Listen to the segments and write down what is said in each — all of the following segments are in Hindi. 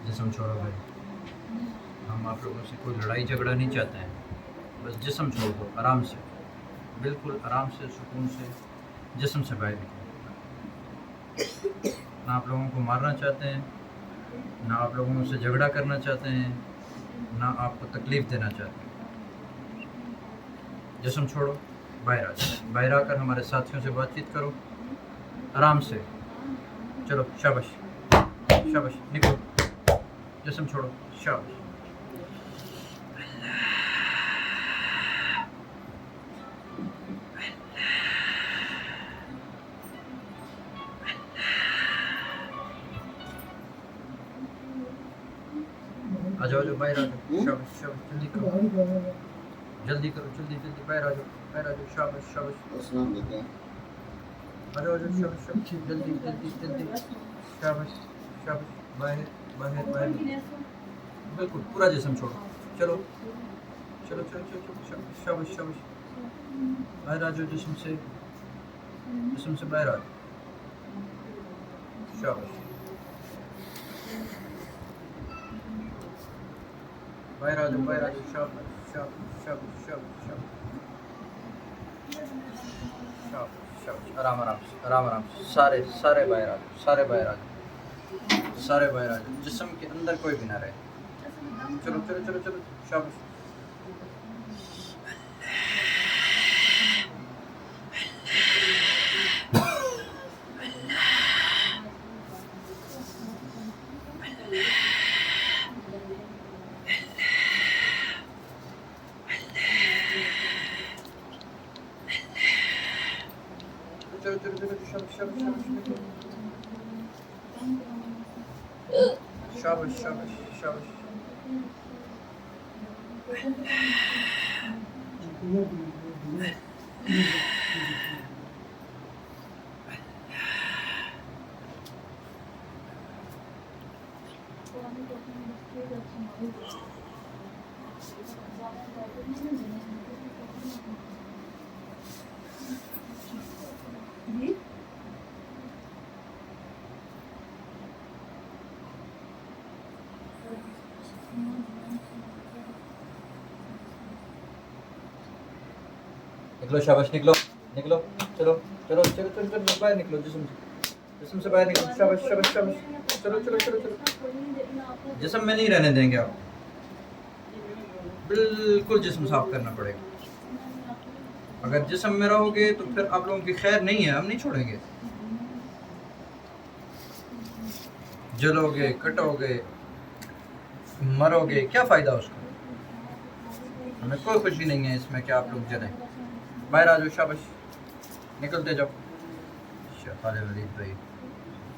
जिस्म छोड़ो भाई, हम आप लोगों से कोई लड़ाई झगड़ा नहीं चाहते हैं, बस जिस्म छोड़ दो आराम से, बिल्कुल आराम से, सुकून से जिस्म से बाहर निकलो। ना आप लोगों को मारना चाहते हैं, ना आप लोगों से झगड़ा करना चाहते हैं, ना आपको तकलीफ़ देना चाहते हैं। जिस्म छोड़ो, बाहर आ जाओ, बाहर आकर हमारे साथियों से बातचीत करो आराम से। चलो शाबाश शाबाश, निकलो, जिस्म छोड़ो, शाबाश। आ जाओ, जो बाहर आ जाओ, शाबाश शाबाश, जल्दी करो जल्दी करो, जल्दी जल्दी बाहर आ जाओ, बाहर आ जाओ, शाबाश शाबाश, आ जाओ, शाबाश शाबाश, जल्दी जल्दी जल्दी, शाबाश शाबाश, बाहर बाहर बाहर, बिल्कुल पूरा जिस्म छोड़ो। चलो चलो चलो चलो चलो, शाबाश शाबाश, बाहर आ जाओ, जिस्म से बाहर आ जाओ, शाबाश, बाहर आ जाओ, बाहर आ जाओ, शाबाश शाबाश शाबाश शाबाश शाबाश शाबाश, आराम आराम से, आराम आराम से, सारे सारे बाहर आ जाओ, सारे बाहर आ जाओ, सारे बाहर आ जाओ, जिस्म के अंदर कोई भी ना रहे। चलो चलो चलो चलो, शाबाश, चलो चलो चलो, शाबाश शाबाश शाबाश, शाबाश शाबाश शाबाश, निकलो, शाबाश, निकलो निकलो, चलो चलो चलो चलो चलो, बाहर निकलो, जिस्म से बाहर निकलो, शाबाश शाबाश शाबाश, चलो चलो चलो चलो, जिस्म में नहीं रहने देंगे आप, बिल्कुल जिस्म साफ करना पड़ेगा। अगर जिस्म में रहोगे तो फिर आप लोगों की खैर नहीं है, हम नहीं छोड़ेंगे। जलोगे, कटोगे, मरोगे, क्या फ़ायदा उसका? हमें कोई खुशी नहीं है इसमें कि आप लोग जलें। बाहर आ जाओ, शाबाश, निकलते जाओ। शेख खालिद वलीद भाई,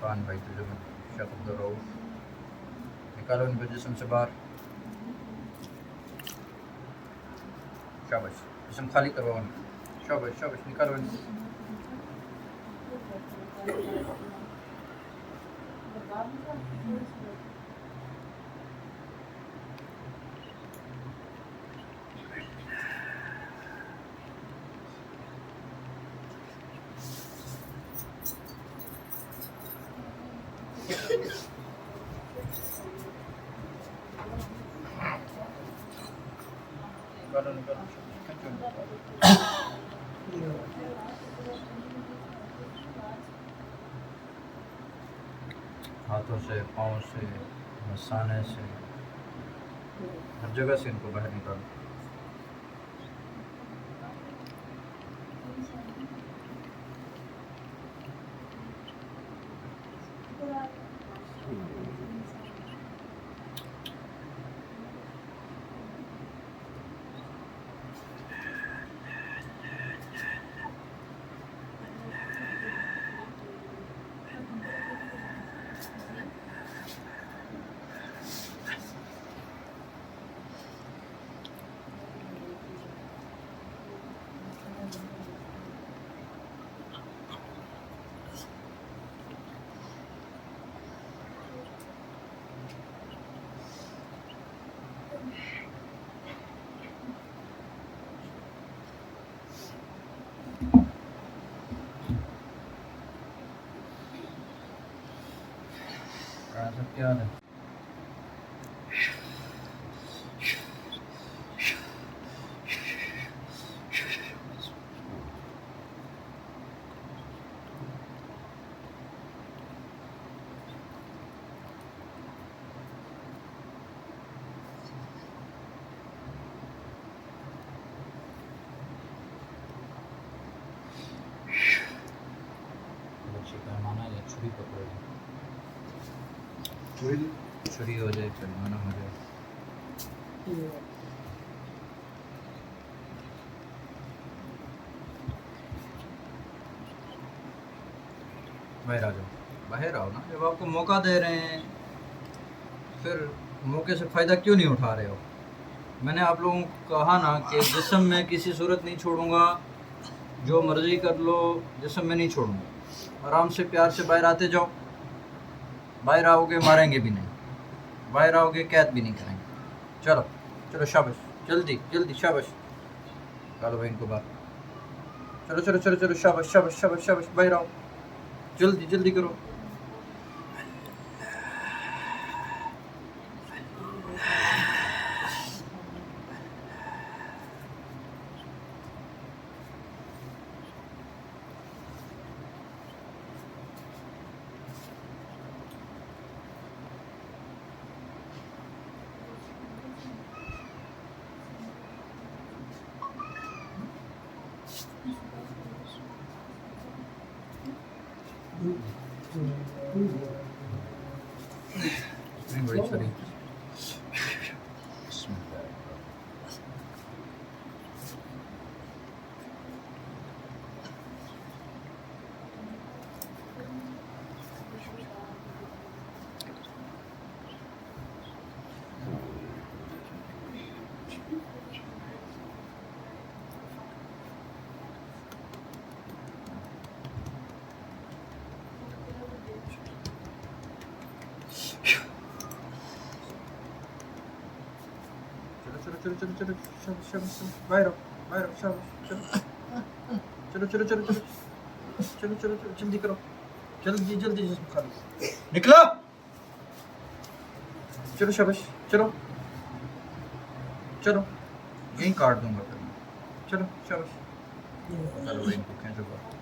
खान भाई, तुझे शेख अब्दुल रऊफ, निकालो इनको जिस्म से बाहर, शाबाश, जिस्म खाली करवाओ, शाबाश शाबाश, निकालो इनको। निकालो निकालो, हाथों से, पाँव से, मसाने से, हर जगह से इनको बाहर निकालो। सब क्या हाल है? बच्चे का माना या छुरी पकड़ो, छुरी हो जाए, पैमाना हो जाए। बाहर आ जाओ, बाहर आओ ना। जब आपको मौका दे रहे हैं फिर मौके से फ़ायदा क्यों नहीं उठा रहे हो? मैंने आप लोगों को कहा ना कि जिस्म में किसी सूरत नहीं छोड़ूंगा, जो मर्ज़ी कर लो, जिस्म में नहीं छोड़ूंगा। आराम से प्यार से बाहर आते जाओ। बाहर आओगे मारेंगे भी नहीं, बाहर आओगे कैद भी नहीं करेंगे। चलो चलो, शाबाश, जल्दी जल्दी, शाबाश। चलो भाई इनको बाहर, चलो चलो चलो चलो, शाबाश शाबाश शाबाश शाबाश, बाहर आओ, जल्दी जल्दी करो। बड़ी छुरी, चलो चलो चलो, शाबाश शाबाश, बाहर आओ, बाहर आओ, शाबाश, चलो चलो चलो चलो चलो चलो चलो चलो, जल्दी करो, जल्दी जल्दी, जिसमें खा लो, निकलो, चलो शाबाश, चलो चलो, यहीं काट दूंगा फिर मैं। चलो शाबाश, चलो इनको खींचो बाहर।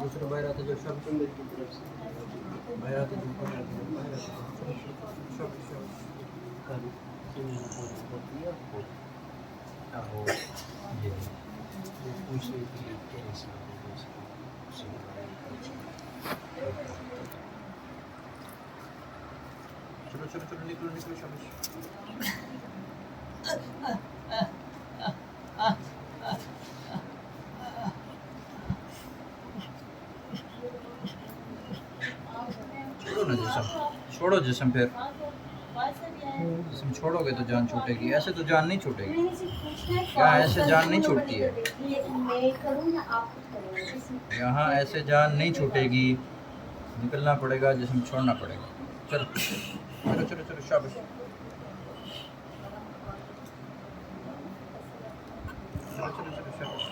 चलो चलो बाहर आते जाओ, शाबाश। बाहर आते जाओ, बाहर आते जाओ, बाहर आते जाओ, चलो चलो, शाबाश चलो चलो चलो, निकलो निकलो, शाबाश। छोड़ो ना जिसम, छोड़ो जिसम, फिर जिसम छोड़ोगे तो जान छूटेगी, ऐसे तो जान नहीं छूटेगी। यहाँ ऐसे जान नहीं छूटती है, यहाँ ऐसे जान नहीं छूटेगी, निकलना पड़ेगा, जिसम छोड़ना पड़ेगा। चलो चलो चलो चलो, शाबाश। चलो चलो चलो, शाबाश।